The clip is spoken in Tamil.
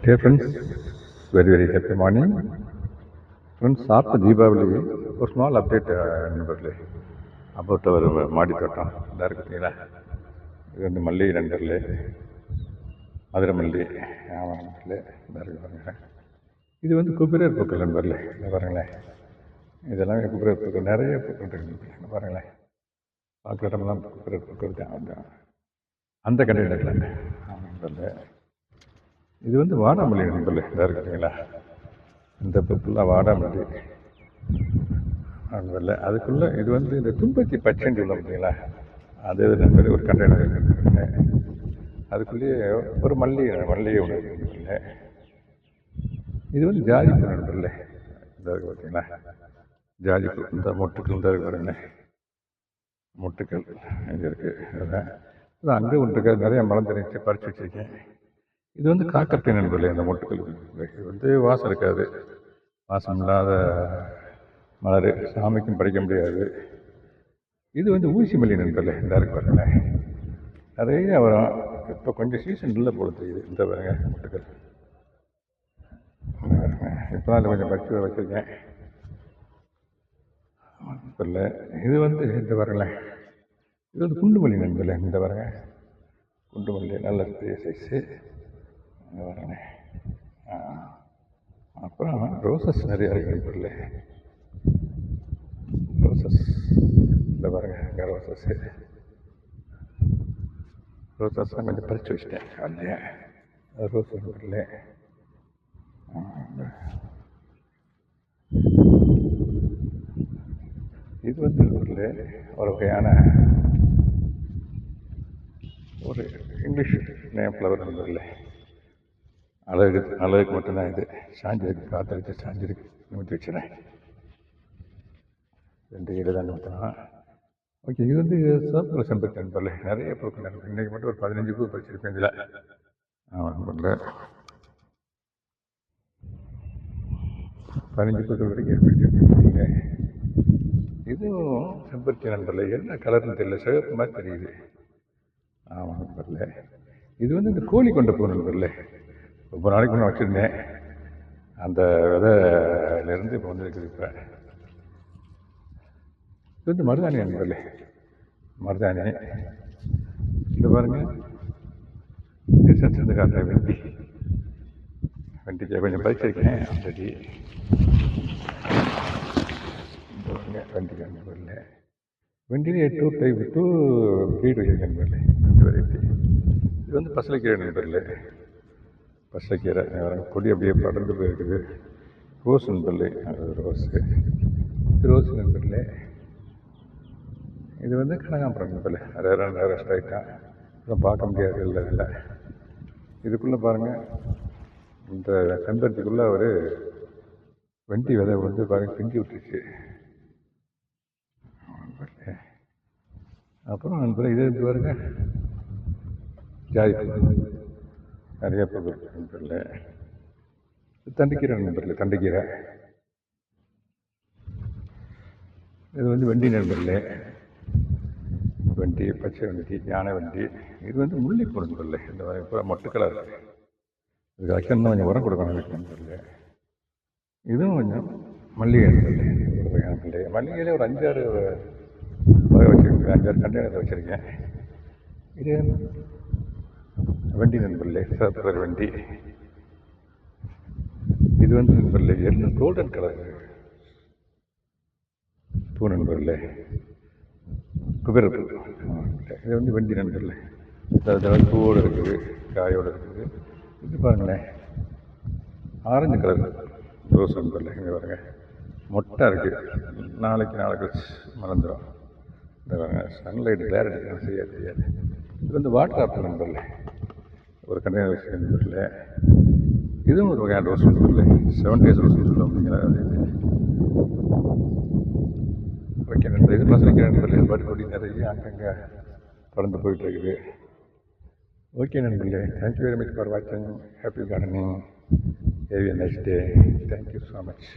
Dear friends, very happy morning. Friends, after Deepavali, a small update about our மாடி தோட்டம். இதாக இருக்குங்களா, இது வந்து மல்லி நண்பர்களே, மதுரை மல்லி நண்பர்களே, இதாக இருக்கு பாருங்க. இது வந்து குபிரர் பூக்கள் நண்பர்களே, இதை பாருங்களேன். இதெல்லாம் குபிரர் பூக்கள், நிறைய பூக்கள் இருக்கு பாருங்களேன். பார்க்குற இடமெல்லாம் குபிரர் பூக்கள் தான். அந்த கண்டெய்னரில் நண்பர்களே, இது வந்து வாடாமல்லி நண்பர்களே, இதாக இருக்குங்களா. இந்த பூக்கெல்லாம் வாடாமல்லி நண்பர்களே. அதுக்குள்ளே இது வந்து இந்த தும்பத்தி பச்சைன்னு சொல்ல பார்த்தீங்களா, அது நண்பர்களே ஒரு கண்டெய்னர் இருக்குங்க. அதுக்குள்ளேயே ஒரு மல்லிகை ஒன்று இருக்குங்களே. இது வந்து ஜாதிப்பூ நண்பர்களே, இதாக இருக்குது பார்த்தீங்களா. ஜாதிப்பூ இந்த மொட்டுக்கள் தான் இருக்கு பாருங்க. மொட்டுக்கள் இது இருக்குது. அதான் அங்கே ஒன்று இருக்காது, நிறைய மலம் தெரிஞ்சு பறித்து வச்சுருக்கேன். இது வந்து காக்கத்தை நண்பர்களே. இந்த மொட்டுக்கள் இது வந்து வாசம் இருக்காது, வாசம் இல்லாத மலர், சாமிக்கும் படைக்க முடியாது. இது வந்து ஊசி மல்லி நண்பர்களே, இந்த இருக்கு பாருங்க. நிறைய வரும். இப்போ கொஞ்சம் சீசன் இல்லை போல தெரியுது. இந்த பாருங்க மொட்டுக்கள். இப்போ தான் கொஞ்சம் பறித்து வச்சுருக்கேன் நண்பர்களே. இது வந்து இந்த பாருங்களேன், இது வந்து குண்டு மல்லி நண்பர்களே. இந்த பாருங்க குண்டு மல்லி, நல்ல பெரிய சைஸு பாருங்க. அப்புறம் ரோசஸ் நிறையா இருக்கு நண்பர்களே. ரோசஸ் இந்த பாருங்க, இங்கே ரோசஸ்ஸு. ரோசஸ்லாம் கொஞ்சம் பறித்து வச்சுட்டேன் இல்லையா. ரோஸ் நண்பர்களே. இது வந்து நண்பர்களே ஒரு வகையான ஒரு இங்கிலீஷ் நேம் ஃப்ளவர் நண்பர்களே. அழகுக்கு மட்டும்தான் இது. சாஞ்சிருக்கு, காத்தடிச்சு சாஞ்சிருக்கு. நிமித்தி வச்சுறேன். 2 கிலோ தான் நிமித்தலாம். ஓகே. இது வந்து சிவப்பு செம்பருத்தி நண்பர்களே. நிறைய பூக்கள் நண்பர்கள். இன்றைக்கி மட்டும் ஒரு 15 பூ பறிச்சிருப்பேன் இதில். ஆமாம் நண்பர்களே, 15 பூக்கள் வரைக்கும் ஏற்படுத்திருக்கேன். இதுவும் செம்பருத்தி நண்பர்களே. என்ன கலர்னு தெரியல, சிவப்பு மாதிரி தெரியுது. ஆமாம் நண்பர்களே. இது வந்து இந்த கோழி கொண்ட பூ நண்பர்களே. ரொம்ப நாளைக்கு முன்னே வச்சுருந்தேன். அந்த விதையிலேருந்து இப்போ வந்துருக்குது. இப்போ இது வந்து மருதாணி நண்பர்களே. மருதாணி இந்த பாருங்கள். டிஸ்டன்ஸ் இருந்து காட்டுறேன். வெண்டிக்காய் கொஞ்சம் பறிச்சிருக்கேன் ஆல்ரெடி. இந்த பாருங்க வெண்டிக்காய் நண்பர்களே. வெண்டிலே 2 ப்ரீட் வச்சுருக்கேன் நண்பர்களே. 2 வெரைட்டி. இது வந்து பசலைக்கீரை நண்பர்களே. பசலைக்கீரை கொடி அப்படியே படர்ந்து போயிருக்குது. ரோஸ் நண்பர்களே. ரோஸு, ரோஸ் நண்பர்களே. இது வந்து கனகாம்பரம் நண்பர்களே. ரேராக ஸ்ட்ரைட்டாக இதெல்லாம் பார்க்க முடியாது இல்லை இல்லை. இதுக்குள்ளே பாருங்கள், இந்த செம்பருத்திக்குள்ளே ஒரு வெண்டி விதை வந்து பாருங்கள் பிஞ்சு விட்டுருச்சு. அப்புறம் நண்பர்களே இது வந்து பாருங்க ஜாதிப்பூ, நிறைய பூ நண்பர்களே. தண்டுக்கீரை நண்பர்களே. தண்டுக்கீரை இது வந்து வெண்டி நண்பர்களே. வெண்டி, பச்சை வெண்டி, யானை வெண்டி. இது வந்து முல்லைப்பூ நண்பர்களே. இந்த மாதிரி பூரா மொட்டுக்களாக இருக்குது. இதுக்கு வைக்கணும், கொஞ்சம் உரம் கொடுக்கணும் எனக்கு நண்பர்களே. இதுவும் கொஞ்சம் மல்லிகை நண்பர்களே. ஒரு வகையான மல்லிகை. மல்லிகையிலே ஒரு 5-6 வகை வச்சுருக்கேன். 5-6 கண்டெய்னர் வச்சுருக்கேன். இது வெண்டி நண்பர்களே. சிவப்பு கலர் வெண்டி. இது வந்து நண்பர்களே கோல்டன் கலர் பூ நண்பர்களே. குபேரப்பூ. இது வந்து வெண்டி நண்பர்களே. அதாவது பூவோடு இருக்குது, காயோடு இருக்குது. இது பாருங்களேன் ஆரஞ்சு கலர் ரோஸ் நண்பர்களே. இங்கே பாருங்க மொட்டை இருக்குது. நாளைக்கு மறந்துடும். இந்த பாருங்க சன்லைட் கிளாரிட்டி சரியாக தெரியாது. இது வந்து வாட்டர் ஆப்பிள் நண்பர்களே. ஒரு கண்டெய்னர் வச்சு நண்பர்களே. இதுவும் ஒரு வகையான ரோஸ் நண்பர்களே. 7 days ரோஸ்ன்னு சொல்லுவோம் அப்படிங்கிற. ஓகே நண்பர். இது பசங்க நண்பர்களே. பாட்டு கொடி நிறைய அங்கங்கே பறந்து போயிட்டு இருக்குது. ஓகே நண்பர்களே. தேங்க்யூ வெரி மச் ஃபார் வாட்சிங். Happy gardening. Have a nice day. Thank you so much.